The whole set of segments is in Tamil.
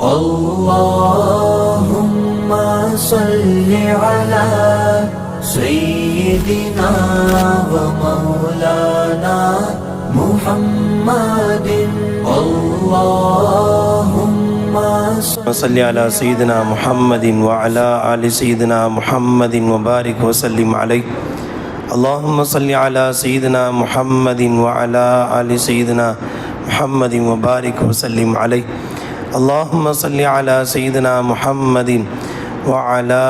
اللهم صل على سيدنا ومولانا محمد اللهم صل على سيدنا محمد وعلى آل سيدنا محمد وبارك وسلم عليه. اللهم صل على سيدنا محمد وعلى آل سيدنا محمد وبارك وسلم عليه. اللهم صل على سيدنا محمد وعلى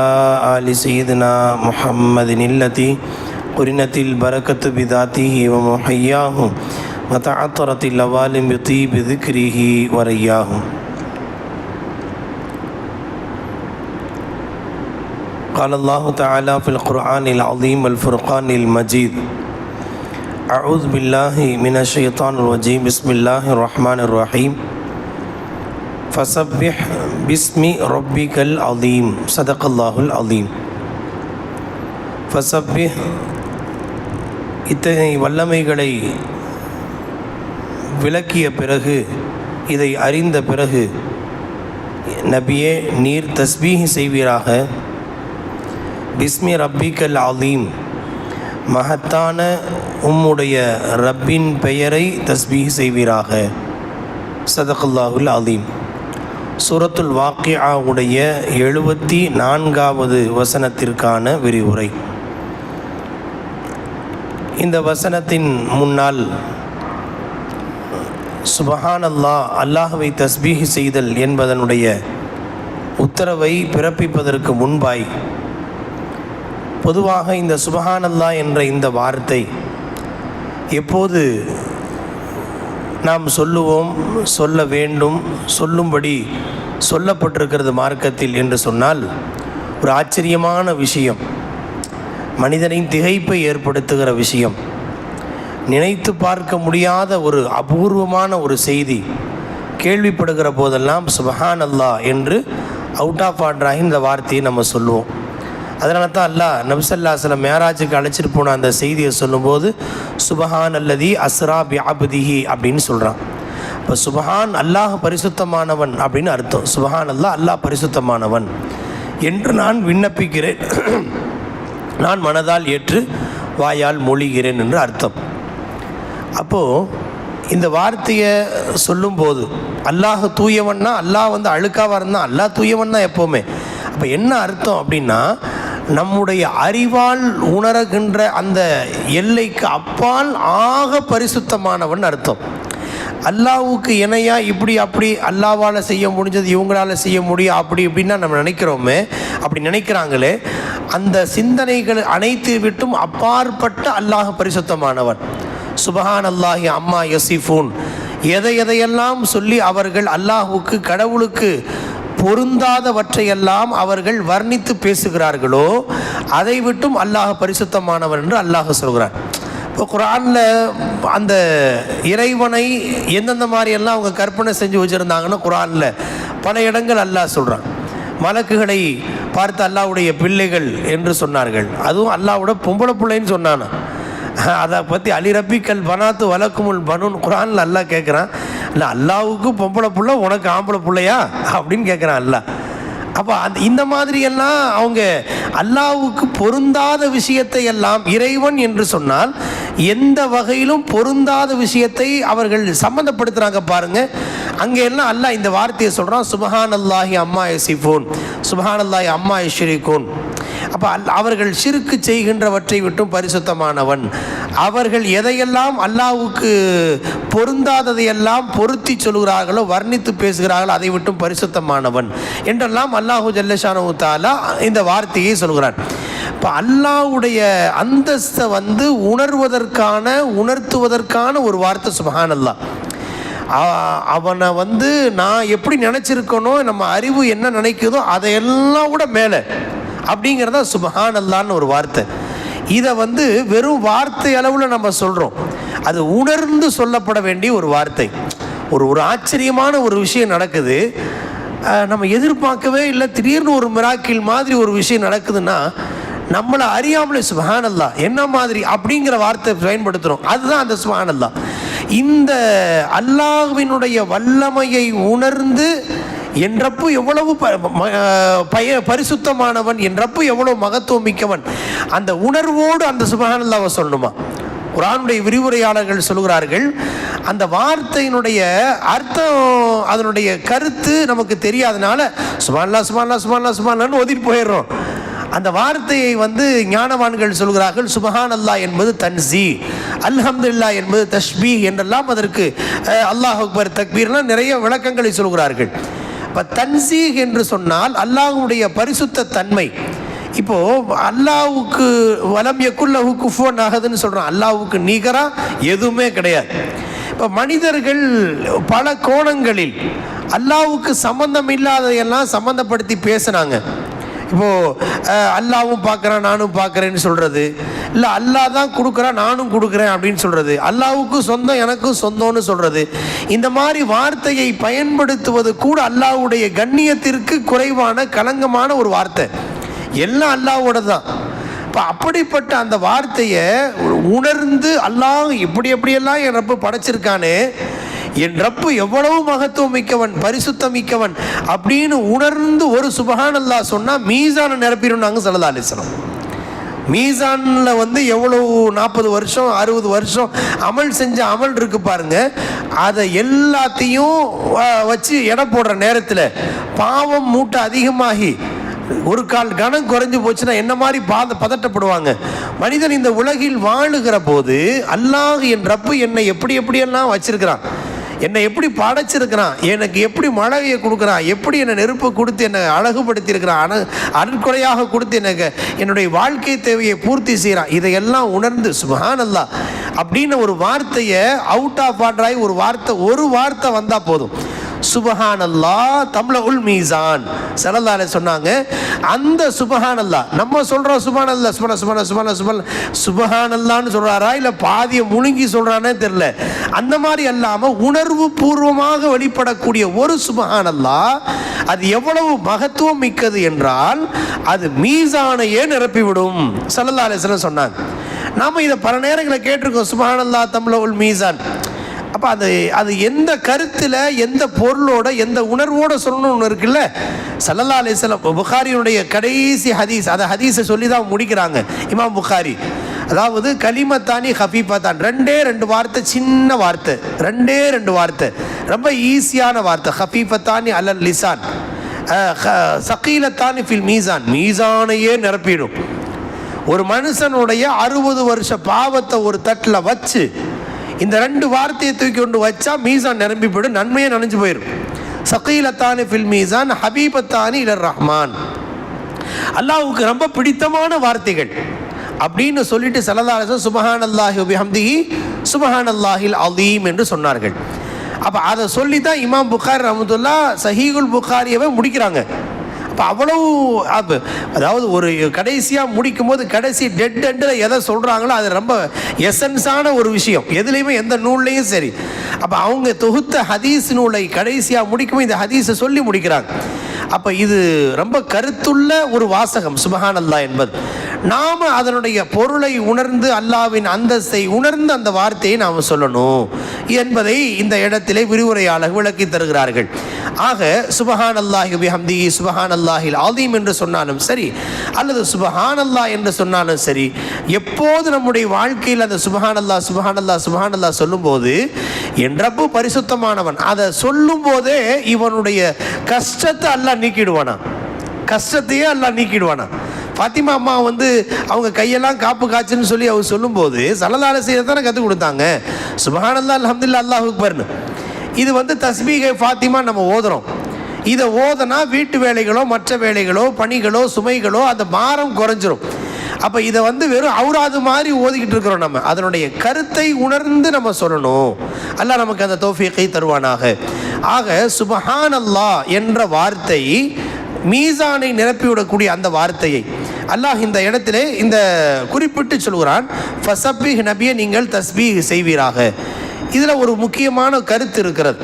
آل سيدنا محمد التي قرنت البركة بذاته ومحياه وتعطرت الأوالم بطيب ذكره ورياه. قال الله تعالى في القرآن العظيم والفرقان المجيد: أعوذ بالله من الشيطان الرجيم. بسم الله الرحمن الرحيم. فسبح باسم ربك العظيم. صدق الله العظيم. فسبح இத்தகைய வல்லமைகளை விளக்கிய பிறகு, இதை அறிந்த பிறகு, நபியே நீர் தஸ்பீஹ் செய்வீராக. பிஸ்மி ரப்பிக்கல் அலீம், மகத்தான உம்முடைய ரப்பின் பெயரை தஸ்பீஹ் செய்வீராக. ஸதகல்லாஹுல் அலீம். சூரத்துல் வாக்கிஆவுடைய 74வது வசனத்திற்கான விரிவுரை. இந்த வசனத்தின் முன்னால் சுபஹானல்லாஹ், அல்லாஹ்வை தஸ்பீஹ் செய்தல் என்பதனுடைய உத்தரவை பிறப்பிப்பதற்கு முன்பாய், பொதுவாக இந்த சுபஹானல்லாஹ் என்ற இந்த வார்த்தை எப்போது நாம் சொல்லுவோம், சொல்ல வேண்டும், சொல்லும்படி சொல்லப்பட்டிருக்கிறது மார்க்கத்தில் என்று சொன்னால் ஒரு ஆச்சரியமான விஷயம், மனிதனின் திகைப்பை ஏற்படுத்துகிற விஷயம், நினைத்து பார்க்க முடியாத ஒரு அபூர்வமான ஒரு செய்தி கேள்விப்படுகிற போதெல்லாம் சுபஹானல்லாஹ் என்று அவுட் ஆஃப் ஆர்டராக இந்த வார்த்தையை நம்ம சொல்லுவோம். அதனால தான் அல்லாஹ் நபி ஸல்லல்லாஹு அலைஹி வஸல்லம் மேராஜுக்கு அழைச்சிட்டு போன அந்த செய்தியை சொல்லும்போது சுபஹான் அல்லதி அஸ்ரா பி அப்திஹி அப்படின்னு சொல்கிறான். இப்போ சுபஹான், அல்லாஹ் பரிசுத்தமானவன் அப்படின்னு அர்த்தம். சுபஹான் அல்லாஹ், அல்லாஹ் பரிசுத்தமானவன் என்று நான் விண்ணப்பிக்கிறேன், நான் மனதால் ஏற்று வாயால் மொழிகிறேன் என்று அர்த்தம். அப்போது இந்த வார்த்தையை சொல்லும்போது அல்லாஹ் தூயவன்னா, அல்லாஹ் அழுக்காவாக இருந்தால் அல்லாஹ் தூயவன் தான் எப்போவுமே. அப்போ என்ன அர்த்தம் அப்படின்னா, நம்முடைய அறிவால் உணர்கின்ற அந்த எல்லைக்கு அப்பால் ஆக பரிசுத்தமானவன் அர்த்தம். அல்லாஹ்வுக்கு இணையா இப்படி அப்படி அல்லாஹ்வால் செய்ய முடிஞ்சது இவங்களால் செய்ய முடியும் அப்படி இப்படின்னா நம்ம நினைக்கிறோமே, அப்படி நினைக்கிறாங்களே, அந்த சிந்தனைகள் அனைத்து விட்டும் அப்பாற்பட்ட அல்லாஹ் பரிசுத்தமானவன். சுபஹான் அல்லாஹி அம்மா யசிஃபூன், எதையெல்லாம் சொல்லி அவர்கள் அல்லாஹ்வுக்கு, கடவுளுக்கு பொருந்தாதவற்றையெல்லாம் அவர்கள் வர்ணித்து பேசுகிறார்களோ அதை விட்டும் அல்லாஹ் பரிசுத்தமானவர் என்று அல்லாஹ் சொல்கிறார். இப்போ குர்ஆனில் அந்த இறைவனை எந்தெந்த மாதிரியெல்லாம் அவங்க கற்பனை செஞ்சு வச்சுருந்தாங்கன்னு குர்ஆனில் பல இடங்கள் அல்லாஹ் சொல்கிறான். மலக்குகளை பார்த்து அல்லாஹ்வுடைய பிள்ளைகள் என்று சொன்னார்கள். அதுவும் அல்லாஹ்வோட பொம்பளை பிள்ளைன்னு சொன்னானா. அதை பற்றி அலி ரப்பிக்கல் பனாத்து வலக்குமுல் பனூன் குர்ஆனில் அல்லாஹ் கேட்குறான். இல்லை, அல்லாஹ்வுக்கு பொம்பளை பிள்ளை, உனக்கு ஆம்பளை பிள்ளையா அப்படின்னு கேட்குறான் அல்லாஹ். அப்போ இந்த மாதிரியெல்லாம் அவங்க அல்லாஹ்வுக்கு பொருந்தாத விஷயத்தை எல்லாம் இறைவன் என்று சொன்னால் எந்த வகையிலும் பொருந்தாத விஷயத்தை அவர்கள் சம்மந்தப்படுத்துகிறாங்க பாருங்கள். அங்கே எல்லாம் அல்லாஹ் இந்த வார்த்தையை சொல்கிறான், சுபஹான் அல்லாஹி அம்மா யசிஃபூன், சுபஹான் அல்லாஹி அம்மா யஷ்ரிகூன். அப்போ அவர்கள் ஷிர்க்கு செய்கின்றவற்றை விட்டும் பரிசுத்தமானவன். அவர்கள் எதையெல்லாம் அல்லாஹ்வுக்கு பொருந்தாததையெல்லாம் பொருத்தி சொல்கிறார்களோ, வர்ணித்து பேசுகிறார்களோ அதை விட்டும் பரிசுத்தமானவன் என்றெல்லாம் அல்லாஹு ஜல்லஷானஹு தஆலா இந்த வார்த்தையை சொல்கிறான். இப்போ அல்லாஹ்வுடைய அந்தஸ்தை உணர்த்துவதற்கான ஒரு வார்த்தை சுப்ஹானல்லாஹ். அவனை நான் எப்படி நினச்சிருக்கனோ, நம்ம அறிவு என்ன நினைக்குதோ அதையெல்லாம் கூட மேலே அப்படிங்கிறதா சுபஹான் அல்லான்னு ஒரு வார்த்தை. இதை வெறும் வார்த்தை அளவில் நம்ம சொல்கிறோம், அது உணர்ந்து சொல்லப்பட வேண்டிய ஒரு வார்த்தை. ஒரு ஆச்சரியமான ஒரு விஷயம் நடக்குது, நம்ம எதிர்பார்க்கவே இல்லை, திடீர்னு ஒரு மிராக்கில் மாதிரி ஒரு விஷயம் நடக்குதுன்னா நம்மளை அறியாமலே சுப்ஹானல்லாஹ் என்ன மாதிரி அப்படிங்கிற வார்த்தை பயன்படுத்துகிறோம். அதுதான் அந்த சுப்ஹானல்லாஹ். இந்த அல்லாஹ்வினுடைய வல்லமையை உணர்ந்து என் ரப்பு எவ்வளவு பரிசுத்தமானவன், என் ரப்பு எவ்வளவு மகத்துவம் மிக்கவன், அந்த உணர்வோடு அந்த சுப்ஹானல்லாஹ்வை சொல்லணுமா. குர்ஆனுடைய விரிவுரையாளர்கள் சொல்கிறார்கள், அந்த வார்த்தையினுடைய அர்த்தம், அதனுடைய கருத்து நமக்கு தெரியாதனால சுப்ஹானல்லாஹ் சுப்ஹானல்லாஹ் சுப்ஹானல்லாஹ் சுப்ஹானல்லாஹ்னு ஓதிட்டு போயிடுறோம். அந்த வார்த்தையை ஞானவான்கள் சொல்கிறார்கள், சுப்ஹானல்லாஹ் என்பது தன்ஸீ, அல்ஹம்துலில்லாஹ் என்பது தஸ்பீஹ் என்றெல்லாம் அதற்கு அல்லாஹ் அக்பர் தக்பீர்லாம் நிறைய விளக்கங்களை சொல்கிறார்கள். இப்போ தன்ஸீஹ் என்று சொன்னால் அல்லாஹ்வுடைய பரிசுத்த தன்மை. இப்போது அல்லாஹ்வுக்கு வலம் யகுல்லஹு குஃபுவன் அஹதுன்னு சொல்கிறோம், அல்லாஹ்வுக்கு நிகராக எதுவுமே கிடையாது. இப்போ மனிதர்கள் பல கோணங்களில் அல்லாஹ்வுக்கு சம்பந்தம் இல்லாததையெல்லாம் சம்பந்தப்படுத்தி பேசுனாங்க. இப்போது அல்லாவும் பார்க்குறான் நானும் பார்க்குறேன்னு சொல்கிறது, இல்லை அல்லாஹ் தான் கொடுக்குறான் நானும் கொடுக்குறேன் அப்படின்னு சொல்கிறது, அல்லாஹ்வுக்கும் சொந்தம் எனக்கும் சொந்தம்னு சொல்கிறது, இந்த மாதிரி வார்த்தையை பயன்படுத்துவது கூட அல்லாஹ்வுடைய கண்ணியத்திற்கு குறைவான களங்கமான ஒரு வார்த்தை. எல்லாம் அல்லாஹ்வோட தான். இப்போ அப்படிப்பட்ட அந்த வார்த்தையை உணர்ந்து அல்லாஹ் எப்படியெல்லாம் என் ரப்பு படைச்சிருக்கானே, என் ரப்பு எவ்வளவு மகத்துவம் மிக்கவன், பரிசுத்தம் மிக்கவன் அப்படின்னு உணர்ந்து ஒரு சுப்ஹானல்லாஹ் சொன்னால் மீசானை நிரப்பிடுனாங்க ஸல்லல்லாஹு அலைஹி வஸல்லம். மீசானில் எவ்வளவு 40 வருஷம் 60 வருஷம் அமல் செஞ்ச அமல் இருக்கு பாருங்க, அதை எல்லாத்தையும் வச்சு எடை போடுற நேரத்தில் பாவம் மூட்டை அதிகமாகி ஒரு கால் கணம் குறைஞ்சு போச்சுன்னா என்ன மாதிரி பதட்டப்படுவாங்க. மனிதன் இந்த உலகில் வாழுகிற போது அல்லாஹ் என் ரப்பு என்னை எப்படியெல்லாம் வச்சிருக்கிறான், என்னை எப்படி படைச்சிருக்கிறான், எனக்கு எப்படி மழையை கொடுக்குறான், எப்படி என்னை நெருப்பு கொடுத்து என்னை அழகுபடுத்தியிருக்கிறான், அருட்கொடையாக கொடுத்து எனக்கு என்னுடைய வாழ்க்கை தேவையை பூர்த்தி செய்கிறான், இதையெல்லாம் உணர்ந்து சுப்ஹானல்லாஹ் அப்படின்னு ஒரு வார்த்தையை அவுட் ஆஃப் ஆர்டராகி ஒரு வார்த்தை வந்தால் போதும். சுப்ஹானல்லாஹ் தம்லஉல் மீசான் ஸல்லல்லாஹு அலைஹி சொன்னாங்க. அந்த சுப்ஹானல்லாஹ் நம்ம சொல்கிறோம், சுப்ஹானல்லாஹ் சுப்ஹானல்லாஹ்னு சொல்கிறாரா இல்லை பாதியை முழுங்கி சொல்கிறானே தெரில. அந்த மாதிரி அல்லாமல் உணர்வு பூர்வமாக வெளிப்படக்கூடிய ஒரு சுப்ஹானல்லாஹ் அது எவ்வளவு மகத்துவம் மிக்கது என்றால் அது மீசானையே நிரப்பிவிடும் ஸல்லல்லாஹு அலைஹி வஸல்லம் சொன்னாங்க. நாம் இதை பல நேரங்களில் கேட்டிருக்கோம், சுப்ஹானல்லாஹ் தம்லஉல் மீசான். அப்போ அது எந்த கருத்தில் எந்த பொருளோட எந்த உணர்வோடு சொல்லணும்னு ஒன்று இருக்குல்ல. ஸல்லல்லாஹு அலைஹி வஸல்லம் புகாரியுடைய கடைசி ஹதீஸ், அதை ஹதீஸை சொல்லி தான் முடிக்கிறாங்க இமாம் புகாரி. அதாவது கலிமத்தானி ஹஃபீஃபத்தான், 2 வார்த்தை, சின்ன வார்த்தை, 2 வார்த்தை, ரொம்ப ஈஸியான வார்த்தை. ஹஃபீஃபத்தானி அலல் லிசான், சகீலத்தானி ஃபில் மீசான், மீசானையே நிரப்பிடும். ஒரு மனுஷனுடைய 60 வருஷ பாவத்தை ஒரு தட்டில் வச்சு இந்த 2 வார்த்தையை தூக்கி கொண்டு வச்சா மீசான் நிரம்பி போயிடும், நன்மையே நனைஞ்சு போயிடும். சகீலத்தானி ஃபில் மீசான் ஹபீபத்தானி இலர் ரஹ்மான், அல்லாஹ்வுக்கு ரொம்ப பிடித்தமான வார்த்தைகள் அப்படின்னு சொல்லிட்டு ஸல்லல்லாஹு அலைஹி வஸல்லம் சுப்ஹானல்லாஹி வ பிஹம்திஹி சுப்ஹானல்லாஹில் அலீம் என்று சொன்னார்கள். அப்போ அதை சொல்லி தான் இமாம் புகாரி ரஹ்மத்துல்லாஹ் சஹீஹுல் புகாரியவே முடிக்கிறாங்க. அப்போ அவ்வளவு அதாவது ஒரு கடைசியாக முடிக்கும் போது கடைசி டெட் எண்டில் எதை சொல்கிறாங்களோ அது ரொம்ப எசன்ஸான ஒரு விஷயம், எதுலேயுமே எந்த நூல்லையும் சரி. அப்போ அவங்க தொகுத்த ஹதீஸ் நூலை கடைசியாக முடிக்கும்போது இந்த ஹதீஸை சொல்லி முடிக்கிறாங்க. அப்போ இது ரொம்ப கருத்துள்ள ஒரு வாசகம் சுப்ஹானல்லாஹ் என்பது. நாம் அதனுடைய பொருளை உணர்ந்து அல்லாஹ்வின் அந்தஸ்தை உணர்ந்து அந்த வார்த்தையை நாம் சொல்லணும் என்பதை இந்த இடத்திலே விரிவுரையாளர் விளக்கி தருகிறார்கள். ஆக சுப்ஹானல்லாஹி பிஹம்திஹி சுப்ஹானல்லாஹில் அலீம் என்று சொன்னாலும் சரி அல்லது சுப்ஹானல்லாஹ் என்று சொன்னாலும் சரி, எப்போது நம்முடைய வாழ்க்கையில் அந்த சுப்ஹானல்லாஹ் சுப்ஹானல்லாஹ் சுப்ஹானல்லாஹ் சொல்லும்போது என் ரப்பு பரிசுத்தமானவன், அதை சொல்லும் போதே இவனுடைய கஷ்டத்தை அல்லாஹ் நீக்கிடுவானா, கஷ்டத்தையே அல்லாஹ் நீக்கிடுவானா. ஃபாத்திமா அம்மா அவங்க கையெல்லாம் காப்பு காய்ச்சுன்னு சொல்லி அவர் சொல்லும்போது ஸல்லல்லாஹு அலைஹி வஸல்லம் தானே கற்றுக் கொடுத்தாங்க சுப்ஹானல்லாஹ் அல்ஹம்துலில்லாஹ் அல்லாஹு அக்பர்னு. இது தஸ்பீஹே ஃபாத்திமா நம்ம ஓதுறோம். இதை ஓதனா வீட்டு வேலைகளோ மற்ற வேலைகளோ பணிகளோ சுமைகளோ அந்த பாரம் குறைஞ்சிரும். அப்போ இதை வெறும் அவுராது மாதிரி ஓதிக்கிட்டு இருக்கிறோம். நம்ம அதனுடைய கருத்தை உணர்ந்து நம்ம சொல்லணும். அல்லாஹ் நமக்கு அந்த தௌஃபீகை தருவானாக. ஆக சுப்ஹானல்லாஹ் என்ற வார்த்தை மீசானை நிரப்பிவிடக்கூடிய அந்த வார்த்தையை அல்லாஹ் இந்த இடத்திலே இந்த குறிப்பிட்டு சொல்கிறான், ஃபஸப்பிஹ் நபியை நீங்கள் தஸ்பீஹ் செய்வீராக. இதில் ஒரு முக்கியமான கருத்து இருக்கிறது.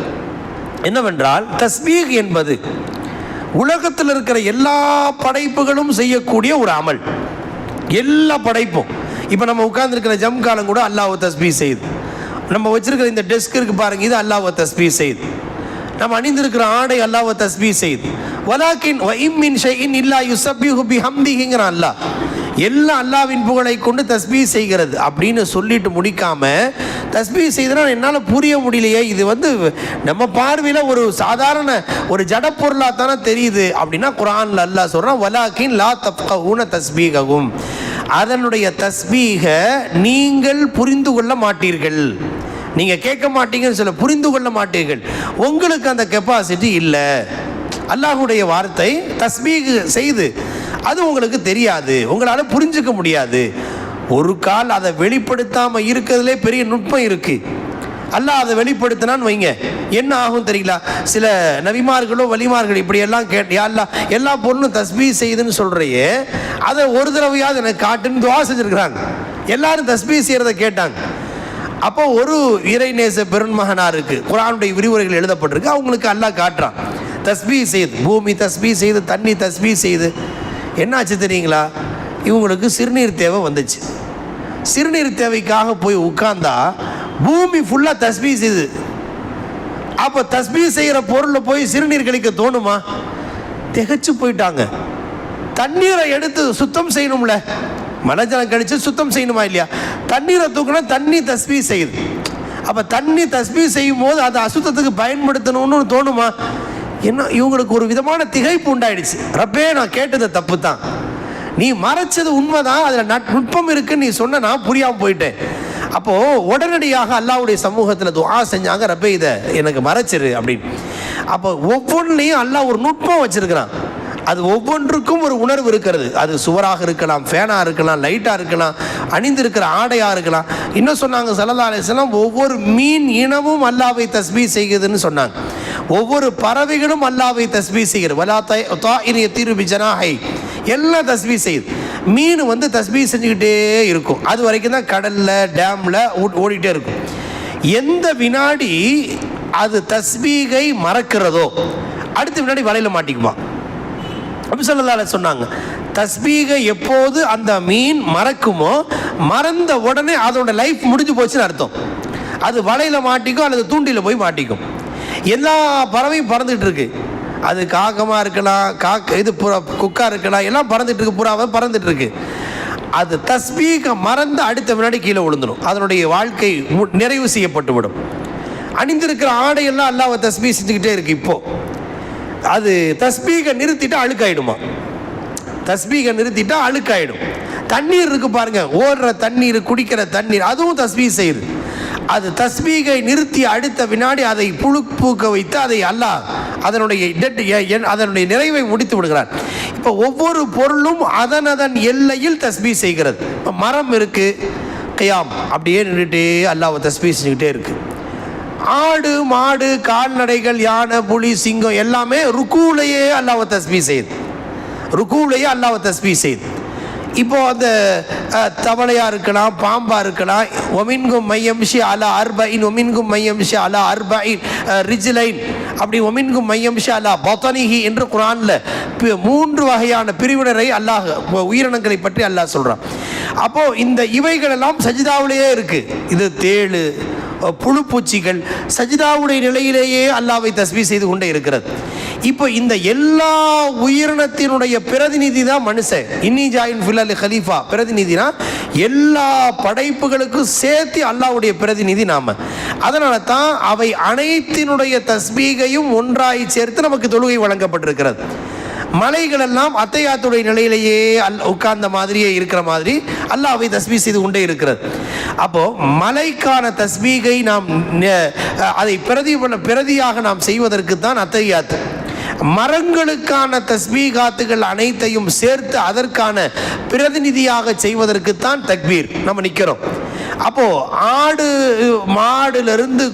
என்னவென்றால் தஸ்பீஹ் என்பது உலகத்தில் இருக்கிற எல்லா படைப்புகளும் செய்யக்கூடிய ஒரு அமல். எல்லா படைப்பும் இப்போ நம்ம உட்கார்ந்துருக்கிற ஜம்காலம் கூட அல்லாஹ்வை தஸ்பீஹ் செய்யுது. நம்ம வச்சிருக்கிற இந்த டெஸ்க் இருக்கு பாருங்க, இது அல்லாஹ்வை தஸ்பீஹ் செய்யுது. நம்ம அணிந்திருக்கிற ஆடை அல்லாஹ்வை தஸ்பீஹ் செய்து. வலாக்கின் வ இம் மின் ஷைஇன் இல்லா யுஸப்பிஹு பிஹம்திஹிங்கறான் அல்லாஹ். எல்லாம் அல்லாஹ்வின் புகழை கொண்டு தஸ்பீஹ் செய்கிறது அப்படின்னு சொல்லிட்டு முடிக்காம, தஸ்பீஹ் செய்தனா என்னால் புரிய முடியலையே, இது நம்ம பார்வையில் ஒரு சாதாரண ஒரு ஜடப்பொருளாக தானே தெரியுது அப்படின்னா, குர்ஆன்ல அல்லாஹ் சொல்கிறான் வலாக்கின் லா தஃப்கஹூன தஸ்பீஹகும், அதனுடைய தஸ்பீஹை நீங்கள் புரிந்து கொள்ள மாட்டீர்கள். நீங்கள் கேட்க மாட்டீங்கன்னு சொல்ல, புரிந்து கொள்ள மாட்டீர்கள், உங்களுக்கு அந்த கெப்பாசிட்டி இல்லை. அல்லாஹுடைய வார்த்தை தஸ்பீஹ் செய்து அது உங்களுக்கு தெரியாது, உங்களால் புரிஞ்சுக்க முடியாது. ஒரு கால் அதை வெளிப்படுத்தாமல் இருக்கிறதுலே பெரிய நுட்பம் இருக்குது. அல்லாஹ் அதை வெளிப்படுத்தினான்னு வைங்க, என்ன ஆகும் தெரியல. சில நபிமார்களோ வலிமார்கள் இப்படியெல்லாம் அல்லாஹ் எல்லா பொருளும் தஸ்பீஹ் செய்யுதுன்னு சொல்கிறையே, அதை ஒரு தடவையாவது எனக்கு காட்டுன்னு துவா செஞ்சுருக்கிறாங்க. எல்லாரும் தஸ்பீஹ் செய்கிறத கேட்டாங்க. அப்போ ஒரு இறைநேச பெருமகனாருக்கு குர்ஆனுடைய விரிவுரைகள் எழுதப்பட்டிருக்கு, அவங்களுக்கு அல்லாஹ் காட்டுறான் தஸ்பீஹ் செய்து, பூமி தஸ்பீஹ் செய்து, தண்ணி தஸ்பீஹ் செய்து. என்னாச்சு தெரியுங்களா, இவங்களுக்கு சிறுநீர் தேவை வந்துச்சு. சிறுநீர் தேவைக்காக போய் உட்கார்ந்தா பூமி ஃபுல்லாக தஸ்பீஹ் செய்யுது. அப்போ தஸ்பீஹ் செய்கிற பொருளை போய் சிறுநீர் கழிக்க தோணுமா? திகைச்சு போயிட்டாங்க. தண்ணீரை எடுத்து சுத்தம் செய்யணும்ல, மலஜலம் கழிச்சு சுத்தம் செய்யணுமா இல்லையா? தண்ணீரை தூக்கினா தண்ணி தஸ்பீஹ் செய்யுது. அப்போ தண்ணி தஸ்பீஹ் செய்யும் போது அதை அசுத்தத்துக்கு பயன்படுத்தணும்னு தோணுமா? என்ன, இவங்களுக்கு ஒரு விதமான திகைப்பு உண்டாயிடுச்சு. ரப்பே, நான் கேட்டது தப்பு தான், நீ மறைச்சது உண்மைதான், அதில் நுட்பம் இருக்குன்னு நீ சொன்ன, நான் புரியாமல் போயிட்டேன். அப்போது உடனடியாக அல்லாஹ்வுடைய சமூகத்தில் துஆ செஞ்சாங்க, ரப்பே இதை எனக்கு மறைச்சிரு அப்படின்னு. அப்போ ஒவ்வொன்றிலையும் அல்லாஹ் ஒரு நுட்பம் வச்சிருக்கிறான். அது ஒவ்வொன்றுக்கும் ஒரு உணர்வு இருக்கிறது. அது சுவராக இருக்கலாம், ஃபேனாக இருக்கலாம், லைட்டாக இருக்கலாம், அணிந்திருக்கிற ஆடையாக இருக்கலாம். இன்னும் சொன்னாங்க ஸல்லல்லாஹு அலைஹி வஸல்லம், ஒவ்வொரு மீன் இனமும் அல்லாஹ்வை தஸ்பீஹ் செய்கிறதுன்னு சொன்னாங்க. ஒவ்வொரு பறவைகளும் அல்லாஹ்வை தஸ்பீஹ் செய்கிறது. வலா தாயிரு யதீரு பிஜனாஹை, எல்லாம் தஸ்பீஹ் செய்யுது. மீன் தஸ்பீஹ் செஞ்சுக்கிட்டே இருக்கும். அது வரைக்கும் தான் கடலில் டேமில் ஓடிட்டே இருக்கும். எந்த வினாடி அது தஸ்பீகை மறக்கிறதோ அடுத்த வினாடி வலையில் மாட்டிக்குமா. அப்படி ஸல்லல்லாஹு சொன்னாங்க, தஸ்பீகை எப்போது அந்த மீன் மறக்குமோ, மறந்த உடனே அதோட லைஃப் முடிஞ்சு போச்சுன்னு அர்த்தம். அது வலையில் மாட்டிக்கும் அல்லது தூண்டில் போய் மாட்டிக்கும். எல்லா பறவையும் பறந்துகிட்டு இருக்கு. அது காகமாக இருக்கலாம், இது குக்கா இருக்கலாம், எல்லாம் பறந்துட்டு இருக்கு, புறாவை பறந்துட்டு இருக்கு. அது தஸ்பீகை மறந்து அடுத்த வினாடி கீழே விழுந்துடும். அதனுடைய வாழ்க்கை நிறைவு செய்யப்பட்டு விடும். அணிந்திருக்கிற ஆடையெல்லாம் அல்லாஹ்வை தஸ்பீஹ் செஞ்சுக்கிட்டே இருக்கு. இப்போ அது தஸ்பீகை நிறுத்திட்டா அழுக்காயிடுமா? தஸ்பீகை நிறுத்திட்டா அழுக்காயிடும். தண்ணீர் இருக்கு பாருங்க, ஓடுற தண்ணீர், குடிக்கிற தண்ணீர், அதுவும் தஸ்பீஹ் செய்யுது. அது தஸ்பீகை நிறுத்தி அடுத்த வினாடி அதை புழுப்பூக்க வைத்து அதை அல்லாஹ் அதனுடைய நிறைவை முடித்து விடுகிறார். இப்போ ஒவ்வொரு பொருளும் அதன் எல்லையில் தஸ்பீஹ் செய்கிறது. இப்போ மரம் இருக்கு, கியாம் அப்படியே நின்றுட்டே அல்லாஹ்வை தஸ்பீஹ் செஞ்சுக்கிட்டே இருக்கு. ஆடு மாடு கால்நடைகள் யானை புலி சிங்கம் எல்லாமே ருக்கூலையே அல்லாஹ்வை தஸ்பீஹ் செய்யுது. ருக்கூலையே அல்லாஹ்வை தஸ்பீஹ் செய்யுது. இப்போ அந்த தவளையாக இருக்கலாம், பாம்பாக இருக்கலாம், ஒமின்கும் மையம்ஷி அலா அர்பைன், ஒமின்கும் மையம்ஷி அலா அர்பைன் ரிஜ்லைன், அப்படி ஒமின்கும் மையம்ஷி அலா பத்தனிஹி என்று குர்ஆனில் 3 வகையான பிரிவினரை அல்லாஹ் உயிரினங்களை பற்றி அல்லாஹ் சொல்கிறான். அப்போது இந்த இவைகளெல்லாம் சஜிதாவிலேயே இருக்குது. இது தேளு, புழுப்பூச்சிகள் சஜிதாவுடைய நிலையிலேயே அல்லாஹ்வை தஸ்பீஹ் செய்து கொண்டே இருக்கிறது. இப்போ இந்த எல்லா உயிரினத்தினுடைய பிரதிநிதி தான் மனுஷன். இன்னி ஜாயின் ஃபில் ஹலீஃபா, பிரதிநிதினா எல்லா படைப்புகளுக்கும் சேர்த்து அல்லாஹ்வுடைய பிரதிநிதி நாம. அதனால தான் அவை அனைத்தினுடைய தஸ்பீகையும் ஒன்றாய் சேர்த்து நமக்கு தொழுகை வழங்கப்பட்டிருக்கிறது. மலைகள் எல்லாம் அத்தையாத்துடைய நிலையிலேயே உட்கார்ந்த மாதிரியே இருக்கிற மாதிரி அல்லாஹ்வை தஸ்பீஹ் செய்து கொண்டே இருக்கிறது. அப்போ மலைக்கான தஸ்பீகை நாம் அதை பிரதியாக நாம் செய்வதற்கு தான் அத்தையாத்து. மரங்களுக்கான தஸ்பீகாத்துகள் அனைத்தையும் சேர்த்து அதற்கான பிரதிநிதியாக செய்வதற்கு தான் தக்பீர் நம்ம நிற்கிறோம். அப்போ ஆடு மாடுலேருந்து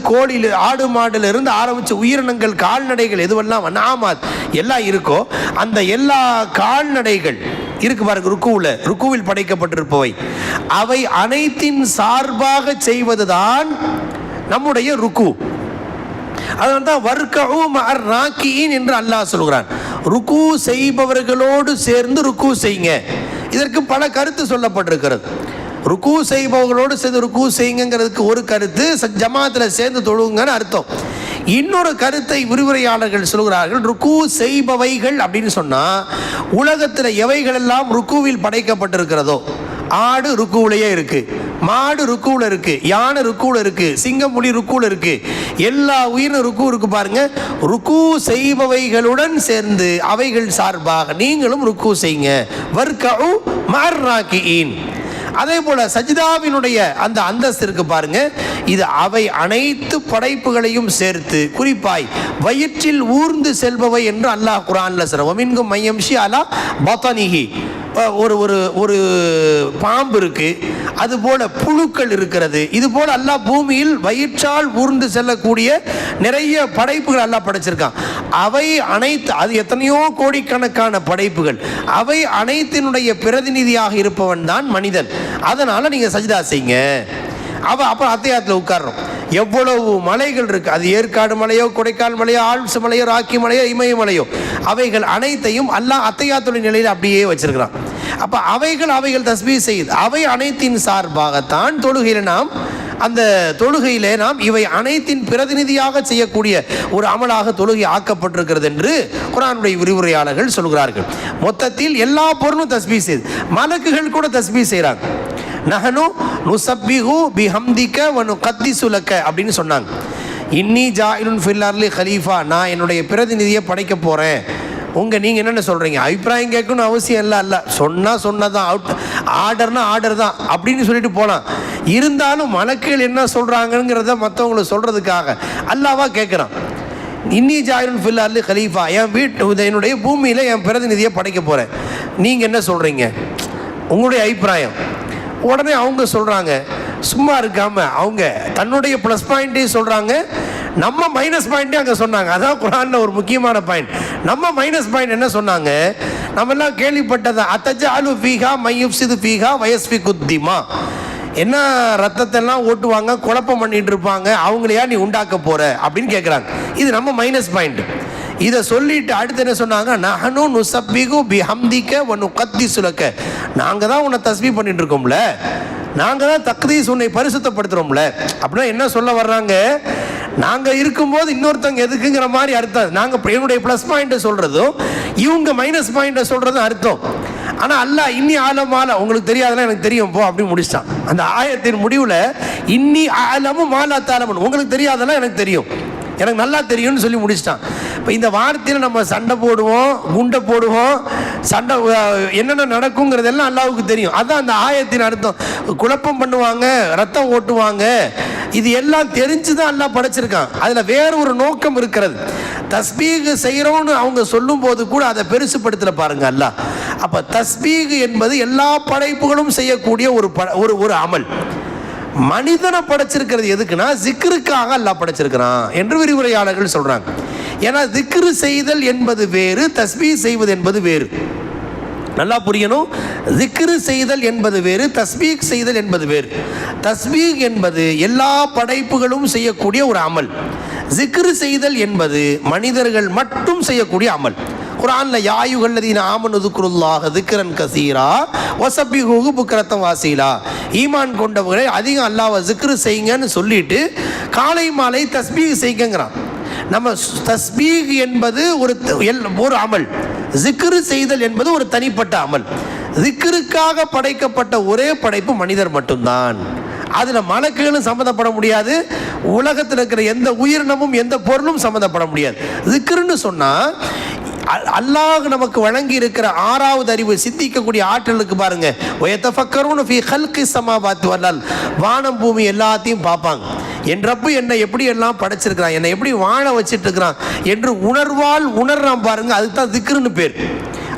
ஆடு மாடுலேருந்து ஆரம்பித்த உயிரினங்கள் கால்நடைகள் எதுவெல்லாம் நாமாத் எல்லாம் இருக்கோ அந்த எல்லா கால்நடைகள் இருக்கு பாருங்க, ருக்குவில் படைக்கப்பட்டிருப்பவை அவை அனைத்தின் சார்பாக செய்வதுதான் நம்முடைய ருக்கு. அதனால தான் வர்கஉ மஅர் ராக்கியின் என்று அல்லாஹ் சொல்கிறான். ருக்கு செய்பவர்களோடு சேர்ந்து ருக்கு செய்யுங்க. இதற்கு பல கருத்து சொல்லப்பட்டிருக்கிறது. ருக்கு செய்பவர்களோடு சேர்ந்து ருக்கு செய்யுங்கிறதுக்கு ஒரு கருத்து, ஜமாத்தில் சேர்ந்து தொழுங்கன்னு அர்த்தம். இன்னொரு கருத்தை விரிவுரையாளர்கள் சொல்கிறார்கள், ருக்கு செய்பவைகள் அப்படின்னு சொன்னால் உலகத்தில் எவைகள் எல்லாம் ருக்குவில் படைக்கப்பட்டிருக்கிறதோ, ஆடு ருக்குவிலேயே இருக்கு, மாடு ருக்குவில் இருக்கு, யானை ருக்குவில் இருக்கு, சிங்கமுடி ருக்குவில் இருக்கு, எல்லா உயிரும் ருக்கு இருக்கு பாருங்க. ருக்கு செய்பவைகளுடன் சேர்ந்து அவைகள் சார்பாக நீங்களும் ருக்கு செய்யுங்க. வர்கஉ மஅர்ராகியின். அதே போல சஜிதாவினுடைய அந்த அந்தஸ்து இருக்கு பாருங்க, இது அவை அனைத்து படைப்புகளையும் சேர்த்து குறிப்பாய் வயிற்றில் ஊர்ந்து செல்பவை என்று அல்லாஹ் குர்ஆன்ல சொல்றான். வமின்கும் மையம்ஷி அலா பதனிஹி. ஒரு ஒரு ஒரு பாம்பு இருக்கு, அது போல புழுக்கள் இருக்கிறது. இது போல அல்லாஹ் பூமியில் வயிற்றால் ஊர்ந்து செல்லக்கூடிய நிறைய படைப்புகள் அல்லாஹ் படைச்சிருக்கான். அவை அனைத்து, அது எத்தனையோ கோடிக்கணக்கான படைப்புகள், அவை அனைத்தினுடைய பிரதிநிதியாக இருப்பவன் தான் மனிதன். அதனால நீங்க சஜிதா செய்யுங்க. அப்புறம் அத்தையாத்தில் உட்கார்றோம். எவ்வளவு மலைகள் இருக்கு, அது ஏற்காடு மலையோ, கொடைக்கால் மலையோ, ஆல்ப்ஸ் மலையோ, ராக்கி மலையோ, இமயமலையோ, அவைகள் அனைத்தையும் அல்லாஹ் அத்தையாத்துடைய நிலையில் அப்படியே வச்சிருக்கிறான். அப்ப அவைகள் தஸ்பீஹ் செய்யுது. அவை அனைத்தின் சார்பாகத்தான் தொழுகையில நாம், அந்த தொழுகையிலே நாம் இவை அனைத்தின் பிரதிநிதியாக செய்யக்கூடிய ஒரு அமலாக தொழுகை ஆக்கப்பட்டிருக்கிறது என்று குர்ஆனுடைய விரிவுரையாளர்கள் சொல்கிறார்கள். மொத்தத்தில் எல்லா பொருளும் தஸ்பீஹ் செய்யுது. மலக்குகள் கூட தஸ்பீஹ் செய்கிறாங்க. நஹனு நுஸப்பிஹு பிஹம்திக வ நுகத்திஸு லக அப்படின்னு சொன்னாங்க. இன்னி ஜாயிலுன் ஃபில் அர்லி கலீஃபா, நான் என்னுடைய பிரதிநிதியை படைக்க போகிறேன். நீங்கள் என்னென்ன சொல்கிறீங்க, அபிப்பிராயம் கேட்கணும்னு அவசியம் இல்லை. சொன்னதான் அவுட், ஆர்டர் தான் அப்படின்னு சொல்லிட்டு போகலாம். இருந்தாலும் மலக்குகள் என்ன சொல்கிறாங்கங்கிறத மற்றவங்களை சொல்கிறதுக்காக அல்லாஹ்வா கேட்குறான். இன்னி ஜாயிலுன் ஃபில் அர்லி கலீஃபா, என்னுடைய பூமியில் என் பிரதிநிதியை படைக்க போகிறேன், நீங்கள் என்ன சொல்கிறீங்க, உங்களுடைய அபிப்பிராயம். உடனே அவங்க சொல்கிறாங்க, சும்மா இருக்காமல் அவங்க தன்னுடைய ப்ளஸ் பாயிண்ட்டையும் சொல்கிறாங்க, நம்ம மைனஸ் பாயிண்ட்டே அங்கே சொன்னாங்க. அதான் குர்ஆனில் ஒரு முக்கியமான பாயிண்ட். நம்ம மைனஸ் பாயிண்ட் என்ன சொன்னாங்க, நம்ம எல்லாம் கேள்விப்பட்டதான், அத்தஜஅலு ஃபீஹா மையுஃப்ஸிது ஃபீஹா வயஸ்ஃபிகுத் திமா. என்ன ரத்தத்தெல்லாம் ஓட்டுவாங்க, குழப்பம் பண்ணிட்டு இருப்பாங்க, அவங்களையா நீ உண்டாக்க போற அப்படின்னு கேட்குறாங்க. இது நம்ம மைனஸ் பாயிண்ட். இதை சொல்லிட்டு அடுத்து என்ன சொன்னாங்க, நஹனு நுஸப்பிஹு பிஹம்திக வ நுகத்திஸு லக, நாங்கள் தான் உன்னை தஸ்பீஹ் பண்ணிட்டு இருக்கோம்ல, நாங்கள் தான் தக்தீஸ், உன்னை பரிசுத்தப்படுத்துகிறோம்ல. அப்படின்னா என்ன சொல்ல வர்றாங்க, நாங்கள் இருக்கும்போது இன்னொருத்தவங்க எதுக்குங்கிற மாதிரி அர்த்தம். நாங்கள் என்னுடைய ப்ளஸ் பாயிண்ட்டை சொல்கிறதும் இவங்க மைனஸ் பாயிண்ட்டை சொல்கிறதும் அர்த்தம். ஆனால் அல்லாஹ் இன்னி ஆலமால, உங்களுக்கு தெரியாதெல்லாம் எனக்கு தெரியும் போ அப்படி முடிச்சிட்டான். அந்த ஆயத்தின் முடிவில் இன்னி ஆலமும் மாலா தாலமன், உங்களுக்கு தெரியாதெல்லாம் எனக்கு தெரியும், எனக்கு நல்லா தெரியும்னு சொல்லி முடிச்சிட்டான். இப்போ இந்த வார்த்தையில் நம்ம சண்டை போடுவோம், குண்டை போடுவோம், சண்டை என்னென்ன நடக்குங்கிறதெல்லாம் அல்லாஹ்வுக்கு தெரியும். அதுதான் அந்த ஆயத்தின் அர்த்தம். குழப்பம் பண்ணுவாங்க, ரத்தம் ஓட்டுவாங்க, இது எல்லாம் தெரிஞ்சு தான் அல்லாஹ் படைச்சிருக்கான். அதில் வேற ஒரு நோக்கம் இருக்கிறது. தஸ்பீக் செய்கிறோன்னு அவங்க சொல்லும் போது கூட அதை பெருசுப்படுத்தல பாருங்க அல்லாஹ். அப்போ தஸ்பீக் என்பது எல்லா படைப்புகளும் செய்யக்கூடிய ஒரு அமல். மனிதனை படைச்சிருக்கிறது எதுக்குன்னா ஜிக்ருக்காக அல்லாஹ் படைச்சிருக்கிறான் என்று விரிவுரையாளர்கள் சொல்றாங்க. ஏன்னா ஜிக்ரு செய்தல் என்பது வேறு, தஸ்பீஹ் செய்வது என்பது வேறு. நல்லா புரியணும். ஜிக்ரு செய்தல் என்பது வேறு, தஸ்பீஹ் செய்தல் என்பது வேறு. தஸ்பீஹ் என்பது எல்லா படைப்புகளும் செய்யக்கூடிய ஒரு அமல். ஜிக்ரு செய்தல் என்பது மனிதர்கள் மட்டும் செய்யக்கூடிய அமல். குர்ஆன்ல யா அய்யுஹல்லதீன ஆமனு ذுக்ருல்லாஹ ذிக்ரன் கஸீரா வஸப்பிஹூஹு புக்ரத்தன் வாசீலா, ஈமான் கொண்டவர்களே அதிகம் அல்லாஹ்வை ஜிக்ரு செய்யுங்கன்னு சொல்லிட்டு காலை மாலை தஸ்பீஹ் செய்யுங்கறான். நம்ம தஸ்பீஹ் என்பது ஒரு அமல், ஜிக்ரு செய்தல் என்பது ஒரு தனிப்பட்ட அமல். ஜிக்ருக்காக படைக்கப்பட்ட ஒரே படைப்பு மனிதர் மட்டும்தான். அதில் மலக்குகளும் சம்மந்தப்பட முடியாது, உலகத்தில் இருக்கிற எந்த உயிரினமும் எந்த பொருளும் சம்மந்தப்பட முடியாது. ஜிக்ருன்னு சொன்னால் அல்லாஹ் நமக்கு வழங்கி இருக்கிற ஆறாவது அறிவு, சிந்திக்கக்கூடிய ஆற்றலுக்கு பாருங்க. வயதஃபக்கரூன ஃபீ ஹல்கி ஸமாவாத்தி வல் அர்த், வானம் பூமி எல்லாத்தையும் பார்ப்பாங்க. என் ரப்பு என்னை எப்படி எல்லாம் படைச்சிருக்கிறான், என்னை எப்படி வாழ வச்சிட்டு இருக்கிறான் என்று உணர்வால் உணர்றான் பாருங்க. அதுக்கு தான் திக்ருன்னு பேர்.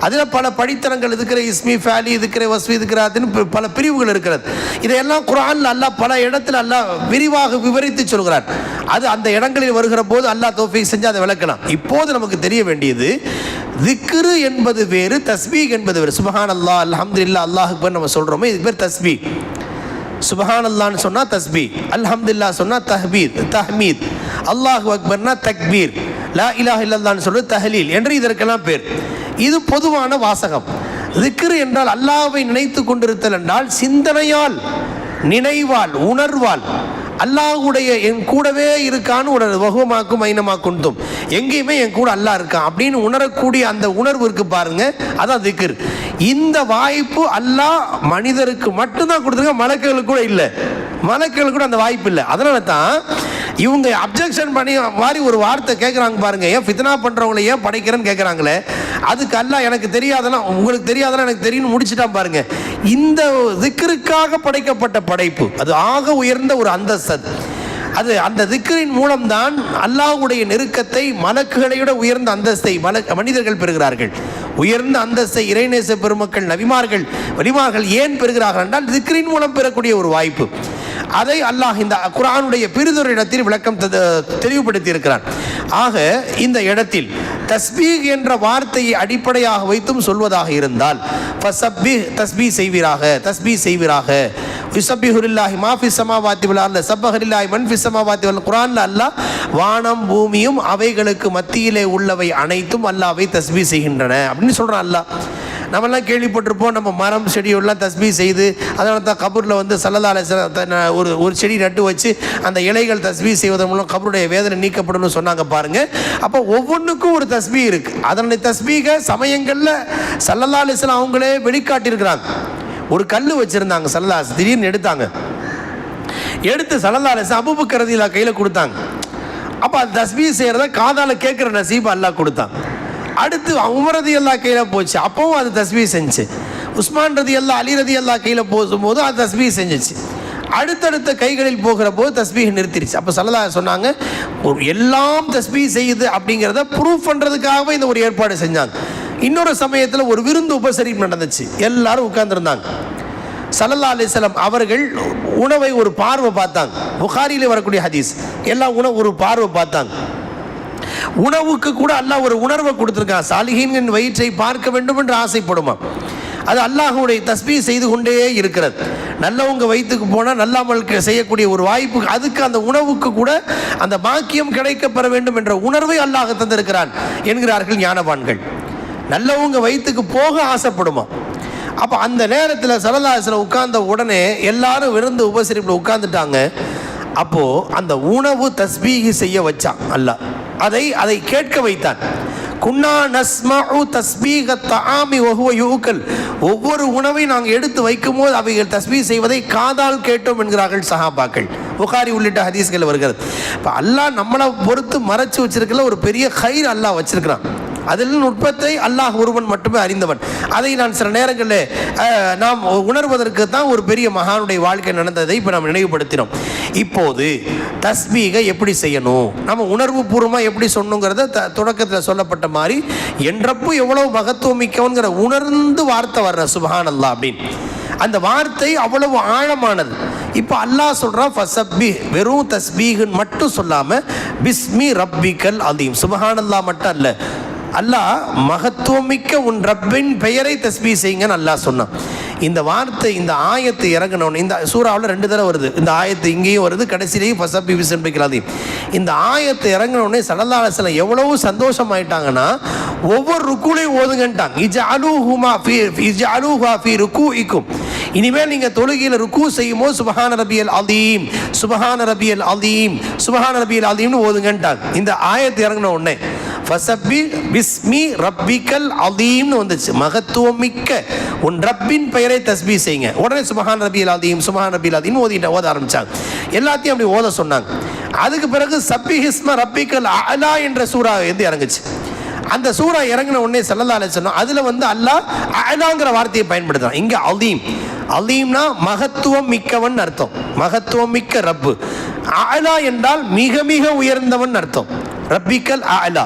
அதில் பல படித்தரங்கள் இருக்கிற, இஸ்மி ஃபேலி இருக்கிற, வஸ்வி இருக்கிறான்னு பல பிரிவுகள் இருக்கிறது. இதையெல்லாம் குர்ஆன்ல அல்லாஹ் பல இடத்துல அல்லாஹ் விரிவாக விவரித்து சொல்கிறார். அது அந்த இடங்களில் வருகிற போது அல்லாஹ் தௌஃபீக் செஞ்சு அதை விளக்கலாம். இப்போது நமக்கு தெரிய வேண்டியது, திக்ரு என்பது வேறு, தஸ்பீஹ் என்பது வேறு. சுப்ஹானல்லாஹ், அல்ஹம்துலில்லாஹ், அல்லாஹ் அக்பர் நம்ம சொல்கிறோமே, இது பேர் தஸ்பீஹ். சுப்ஹானல்லாஹ்னு சொன்னால் தஸ்பீஹ், அல்ஹம்துலில்லாஹ் சொன்னால் தஹ்மீத், அல்லாஹு அக்பர்னா தக்பீர், லா இலாஹ இல்லல்லாஹ்னு சொல்றது தஹ்லீல் என்று இதற்கெல்லாம் பேர். இது பொதுவான வாசகம். திக்ரு என்றால் அல்லாஹ்வை நினைத்து கொண்டிருத்தல் என்றால் சிந்தனையால், நினைவால், உணர்வால் அல்லாஹ்வுடைய என் கூடவே இருக்கான்னு உணர்வு, வகுமாக்கும் ஐனமாக்குந்தும், எங்கேயுமே என் கூட அல்லாஹ் இருக்கான் அப்படின்னு உணரக்கூடிய அந்த உணர்வு இருக்கு பாருங்க, அதான் திக்ர். இந்த வாய்ப்பு அல்லாஹ் மனிதருக்கு மட்டும்தான் கொடுத்துருக்க, மலக்குகளுக்கு கூட இல்லை. மலக்குகளுக்கு கூட அந்த வாய்ப்பு இல்லை. அதனால தான் இவங்க அப்ஜெக்ஷன் பண்ணி மாதிரி ஒரு வார்த்தை கேட்குறாங்க பாருங்க, ஏன் ஃபித்னா பண்ணுறவங்கள ஏன் படைக்கிறேன்னு கேட்குறாங்களே, அதுக்கு அல்லாஹ் எனக்கு தெரியாதெல்லாம் உங்களுக்கு தெரியாதெல்லாம் எனக்கு தெரியும்னு முடிச்சுட்டான் பாருங்க. இந்த திக்ருக்காக படைக்கப்பட்ட படைப்பு, அது ஆக உயர்ந்த ஒரு அந்தஸ்து. அது அந்த திக்ரின் மூலம்தான் அல்லாஹ்வுடைய நெருக்கத்தை, மலக்குகளை விட உயர்ந்த அந்தஸ்தை மனிதர்கள் பெறுகிறார்கள். உயர்ந்த அந்தஸ்தை இறைநேச பெருமக்கள், நபிமார்கள், வலிமார்கள் ஏன் பெறுகிறார்கள் என்றால் திக்ரின் மூலம் பெறக்கூடிய ஒரு வாய்ப்பு. அதை அல்லாஹ் இந்த குர்ஆனுடைய பிறிதொரு இடத்தில் விளக்கம் தெளிவுபடுத்தி இருக்கிறான். ஆக இந்த இடத்தில் தஸ்பீக் என்ற வார்த்தையை அடிப்படையாக வைத்தும் சொல்வதாக இருந்தால் தஸ்பீ செய்வீராக, தஸ்பீ செய்வீராக. யுஸப்பிஹுலில்லாஹி மா ஃபிஸ் ஸமாவாத்தி வல் அர்தி ஸப்பஹலில்லாஹி மன் ஃபிஸ் ஸமாவாத்தி வல். குர்ஆன்ல அல்லாஹ் வானம் பூமியும் அவைகளுக்கு மத்தியிலே உள்ளவை அனைத்தும் அல்லாஹ்வை தஸ்பீ செய்கின்றன அப்படின்னு சொல்றான் அல்லாஹ். நம்மெல்லாம் கேள்விப்பட்டிருப்போம், நம்ம மரம் செடியெல்லாம் தஸ்பீ செய்து, அதனால தான் கபூரில் வந்து ஸல்லல்லாஹு அலைஹி வஸல்லம் ஒரு செடி நட்டு வச்சு அந்த இலைகள் தஸ்பீ செய்வதன் மூலம் கபருடைய வேதனை நீக்கப்படும் சொன்னாங்க பாருங்க. அப்போ ஒவ்வொன்றுக்கும் ஒரு தஸ்பீ இருக்கு. அதனுடைய தஸ்பீக சமயங்களில் ஸல்லல்லாஹு அலைஹி வஸல்லம் அவங்களே வெளிக்காட்டியிருக்கிறாங்க. ஒரு கல் வச்சுருந்தாங்க ஸல்லல்லாஹு, திடீர்னு எடுத்து ஸல்லல்லாஹு அலைஹி வஸல்லம் அபூபக்கர் ரலியல்லாஹு கையில் கொடுத்தாங்க. அப்போ அது தஸ்பீ செய்கிறத காதால் கேட்குற நசீபை அல்லாஹ் கொடுத்தான். அடுத்து உமர் ரலியல்லாஹு கையில் போச்சு, அப்பவும் அது தஸ்பீ செஞ்சு. உஸ்மான் ரலியல்லாஹு, அலி ரலியல்லாஹு கையில் போகும்போது அது தஸ்பீ செஞ்சிச்சு. அடுத்தடுத்த கைகளில் போகிற போது தஸ்பீஹ் நிறுத்திடுச்சு. அப்போ ஸல்லல்லாஹு சொன்னாங்க, எல்லாம் தஸ்பீ செய்யுது அப்படிங்கிறத ப்ரூஃப் பண்ணுறதுக்காகவே இந்த ஒரு ஏற்பாடு செஞ்சாங்க. இன்னொரு சமயத்தில் ஒரு விருந்து உபசரிப்பு நடந்துச்சு, எல்லாரும் உட்கார்ந்துருந்தாங்க. ஸல்லல்லாஹு அலைஹி வஸல்லம் அவர்கள் உணவை ஒரு பார்வை பார்த்தாங்க. புகாரியில் வரக்கூடிய ஹதீஸ், எல்லா உணவு ஒரு பார்வை பார்த்தாங்க. உணவுக்கு கூட அல்லாஹ் ஒரு உணர்வை கொடுத்துருக்கான். சாலிஹீன்களின் வயிற்றை பார்க்க வேண்டும் என்று ஆசைப்படுமா, அது அல்லாஹ்வுடைய தஸ்பீ செய்து கொண்டே இருக்கிறது. நல்லவங்க வயிற்றுக்கு போனால் நல்லாமலுக்கு செய்யக்கூடிய ஒரு வாய்ப்பு, அதுக்கு அந்த உணவுக்கு கூட அந்த பாக்கியம் கிடைக்கப்பெற வேண்டும் என்ற உணர்வை அல்லாஹ் தந்திருக்கிறான் என்கிறார்கள் ஞானவான்கள். நல்லவங்க வயிற்றுக்கு போக ஆசைப்படுமா. அப்போ அந்த நேரத்தில் ஸல்லல்லாஹு அலைஹி வஸல்லம் உட்கார்ந்த உடனே எல்லாரும் விருந்து உபசரிப்பில் உட்கார்ந்துட்டாங்க. அப்போது அந்த உணவு தஸ்பீஹ் செய்ய வச்சான் அல்லாஹ், அதை கேட்க வைத்தான். குன்னா நஸ்மஉ தஸ்பீக தஆமி வஹுவ யூக்கல். ஒவ்வொரு உணவை நாங்கள் எடுத்து வைக்கும் போது அவைகள் தஸ்பீஹ் செய்வதை காதால் கேட்டோம் என்கிறார்கள் சஹாபாக்கள். புகாரி உள்ளிட்ட ஹதீஸ்கள் வருகிறது. இப்போ அல்லாஹ் நம்மளை பொறுத்து மறைச்சு வச்சிருக்கல ஒரு பெரிய கைர் அல்லாஹ் வச்சிருக்கிறான். அதில் நுட்பத்தை அல்லாஹ் ஒருவன் மட்டுமே அறிந்தவன். அதை நான் சில நேரங்களில் நாம் உணர்வதற்கு தான் ஒரு பெரிய மகானுடைய வாழ்க்கை நடந்ததை இப்போ நாம் நினைவுபடுத்தினோம். இப்போது தஸ்பீகை எப்படி செய்யணும், நம்ம உணர்வு பூர்வமாக எப்படி சொன்னோங்கிறத தொடக்கத்தில் சொல்லப்பட்ட மாதிரி என்றப்போ எவ்வளவு மகத்துவம் மிக்கவன்கிற உணர்ந்து வார்த்தை வர்ற சுப்ஹானல்லாஹ் அப்படின்னு அந்த வார்த்தை அவ்வளவு ஆழமானது. இப்போ அல்லாஹ் சொல்கிறான் ஃபஸப்பி, வெறும் தஸ்பீகுன்னு மட்டும் சொல்லாமல் பிஸ்மி ரப்பிக்கல் அதீம், சுப்ஹானல்லாஹ் மட்டும் அல்ல, அல்லாஹ் மகத்துவமிக்க உன் ரப்பின் பெயரை தஸ்பீ செய்யுங்கன்னு அல்லாஹ் சொன்னான். இந்த வார்த்தை, இந்த ஆயத்து இறங்கினோன்னு, இந்த சூறாவில் 2 தடவை வருது இந்த ஆயத்து, இங்கேயும் வருது, கடைசியிலேயும் ஃபஸப்பி பிஸ்மி ரப்பிக்கல் அதீம். இந்த ஆயத்து இறங்கினோடனே ஸல்லல்லாஹு அலைஹி வஸல்லம் எவ்வளவு சந்தோஷமாயிட்டாங்கன்னா ஒவ்வொரு ருக்கூலையும் ஓதுங்கன்ட்டாங்க. இஜ்அலூஹா ஃபீ ருக்கூஇக்கும், இனிமேல் நீங்கள் தொழுகையில் ருக்கு செய்யும் போது சுப்ஹான ரப்பியல் அதீம், சுப்ஹான ரப்பியல் அதீம், சுப்ஹான ரப்பியல் அதீம்னு ஓதுங்கன்ட்டாங்க. இந்த ஆயத்து இறங்கின உடனே ஃபஸப்பி பிஸ்மி ரப்பிக்கல் அதீம்னு வந்துச்சு, மகத்துவம் மிக்க உன் ரப்பின் பெயரை தஸ்பீஹ் செய்யுங்க. உடனே சுப்ஹான ரப்பியல் அதீம், சுப்ஹான ரப்பியல் அதீம் ஓத ஆரம்பிச்சாங்க. எல்லாத்தையும் அப்படி ஓத சொன்னாங்க. அதுக்கு பிறகு சப்பிஹிஸ்ம ரப்பிக்கல் அலா என்ற சூறா இறங்குச்சு. அந்த சூறா இறங்கின உடனே ஸல்லல்லாஹு அலைஹி வஸல்லம் அதில் வந்து அல்லாஹ் அலாங்கிற வார்த்தையை பயன்படுத்துறான். இங்கே அதீம், அதீம்னா மகத்துவம் மிக்கவன் அர்த்தம், மகத்துவம் மிக்க ரப்பு. அலா என்றால் மிக மிக உயர்ந்தவன் அர்த்தம். ரப்பிக்கல் அலா,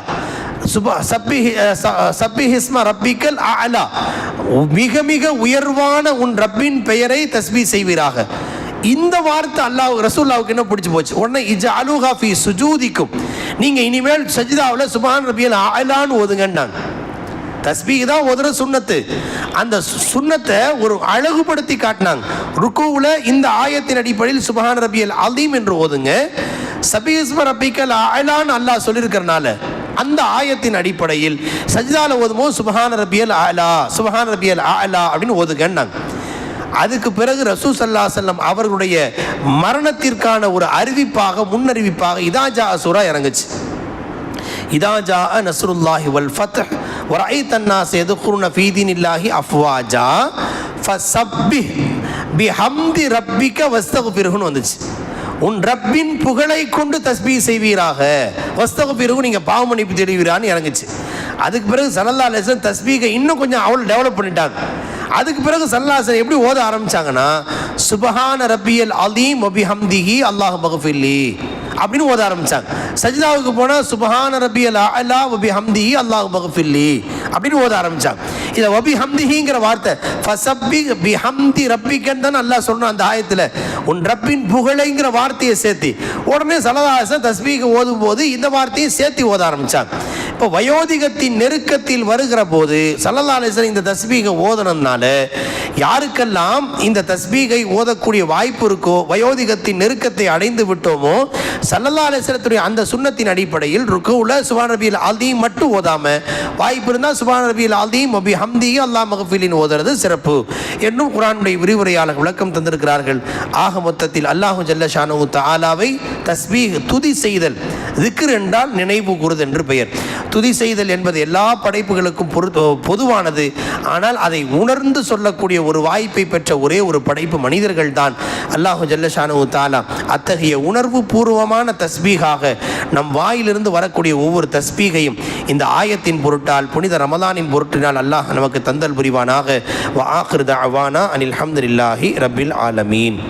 சப்பிஹிஸ்ம ரப்பிக்கல் அலா, மிக மிக உயர்வான உன் ரப்பின் பெயரை தஸ்பீஹ் செய்வீராக. இந்த வார்த்தை அல்லாஹ் ரசூலுல்லாஹ்வுக்கு என்ன பிடிச்சி போச்சு. உடனே இஜ்அலூஹா ஃபீ சுஜூதிக்கும், நீங்கள் இனிமேல் சஜிதாவில் சுப்ஹான ரப்பியல் அலான்னு ஓதுங்கன்னாங்க. தஸ்பீஹ் தான் ஓதுற சுன்னத்து. அந்த சுன்னத்தை ஒரு அழகுபடுத்தி காட்டினாங்க. ருக்குவில் இந்த ஆயத்தின் அடிப்படையில் சுப்ஹான ரப்பியல் அதீம் என்று ஓதுங்க, சப்பிஹிஸ்ம ரப்பிக்கல் அலான்னு அல்லாஹ் சொல்லியிருக்கிறனால அந்த ஆயத்தின் அடிப்படையில் சஜிதாவில் ஓதும்போது சுப்ஹான ரப்பியல் அலா, சுப்ஹான ரப்பியல் அலா அப்படின்னு ஓதுங்கன்னாங்க. அதுக்கு பிறகு ரசூல் ஸல்லல்லாஹு அலைஹி வஸல்லம் அவர்களுடைய மரணத்திற்கான ஒரு அறிவிப்பாக, முன்னறிவிப்பாக இதாஜா சூரா இறங்குச்சு. இதாஜா நஸ்ருல்லாஹி வல் ஃபத்ஹ் வரஐத அன்னாஸ யதுகுலுன ஃபீ தீனில்லாஹி அஃப்வாஜா ஃபஸப்பிஹ் பிஹம்தி ரப்பிக வஸ்தக்ஃபிர்ஹுன்னு வந்துச்சு. உன் ரப்பின் புகழை கொண்டு தஸ்பீஹ் செய்வீராக, வஸ்தக்ஃபிர்ஹு நீங்கள் பாவ மன்னிப்பு தேடுவீரான்னு இறங்குச்சு. அதுக்கு பிறகு ஸல்லல்லாஹு அலைஹி வஸல்லம் தஸ்பீகை இன்னும் கொஞ்சம் அவ்வளோ டெவலப் பண்ணிட்டாங்க. அதுக்கு பிறகு ஸல்லல்லாஹு அலைஹி வஸல்லம் எப்படி ஓத ஆரம்பிச்சாங்கன்னா, சுப்ஹான ரப்பியல் அலீம் வபிஹம்திஹி அல்லாஹ் மக்ஃபிர்லி அப்படின்னு ஓத ஆரம்பிச்சாங்க. சஜ்தாவுக்கு போனால் சுப்ஹான ரப்பியல் அலா வபிஹம்திஹி அல்லாஹ் மக்ஃபிர்லி அப்படின்னு ஓத ஆரம்பிச்சாங்க. இதை வபிஹம்திஹிங்கிற வார்த்தை ஃபஸப்பி பிஹம்தி ரப்பிக்கன்னு தான் அல்லாஹ் சொன்னான் அந்த ஆயத்தில். உன் ரப்பின் புகழைங்கிற வார்த்தையை சேர்த்து உடனே ஸல்லல்லாஹு அலைஹி வஸல்லம் தஸ்பீகை ஓதும் போது இந்த வார்த்தையை சேர்த்து ஓத ஆரம்பிச்சாங்க. இப்போ வயோதிகத்தின் நெருக்கத்தில் வருகிற போது ஸல்லல்லாஹு அலைஹி வஸல்லம் இந்த தஸ்பீகை ஓதுனதுனால யாருக்கெல்லாம் இந்த தஸ்பீகை ஓதக்கூடிய வாய்ப்பு இருக்கோ, வயோதிகத்தின் நெருக்கத்தை அடைந்து விட்டோமோ, ஸல்லல்லாஹு அலைஹி வஸல்லத்துடைய அந்த சுன்னத்தின் அடிப்படையில் ருக்குல சுப்ஹான ரப்பியல் அலீம் மட்டும் ஓதாம வாய்ப்பு இருந்தால் சுப்ஹான ரப்பியல் அலீம் வபிஹம்திஹி அல்லாஹ் மக்ஃபிலின் ஓதுறது சிறப்பு என்னும் குர்ஆனுடைய விரிவுரையாளர் விளக்கம் தந்திருக்கிறார்கள். ஆக மொத்தத்தில் அல்லாஹு ஜல்ல ஷானஹு தஆலாவை தஸ்பீஹ் துதி செய்தல், திக்ர் என்றால் நினைவு கூறுதல் என்று பெயர். துதி செய்தல் என்பது எல்லா படைப்புகளுக்கும் பொதுவானது. ஆனால் அதை உணர்ந்து சொல்லக்கூடிய ஒரு வாய்ப்பை பெற்ற ஒரே ஒரு படைப்பு மனிதர்கள் தான். அல்லாஹு ஜல்ல ஷானஹு தஆலா அத்தகைய உணர்வு பூர்வமான தஸ்பீகாக நம் வாயிலிருந்து வரக்கூடிய ஒவ்வொரு தஸ்பீகையும் இந்த ஆயத்தின் பொருட்டால், புனித ரமலானின் பொருட்டினால் அல்லாஹ் நமக்கு தந்தல் புரிவானாக. வ ஆகிரு தஅவானா அனில் ஹம்துலில்லாஹி ரப்பில் ஆலமீன்.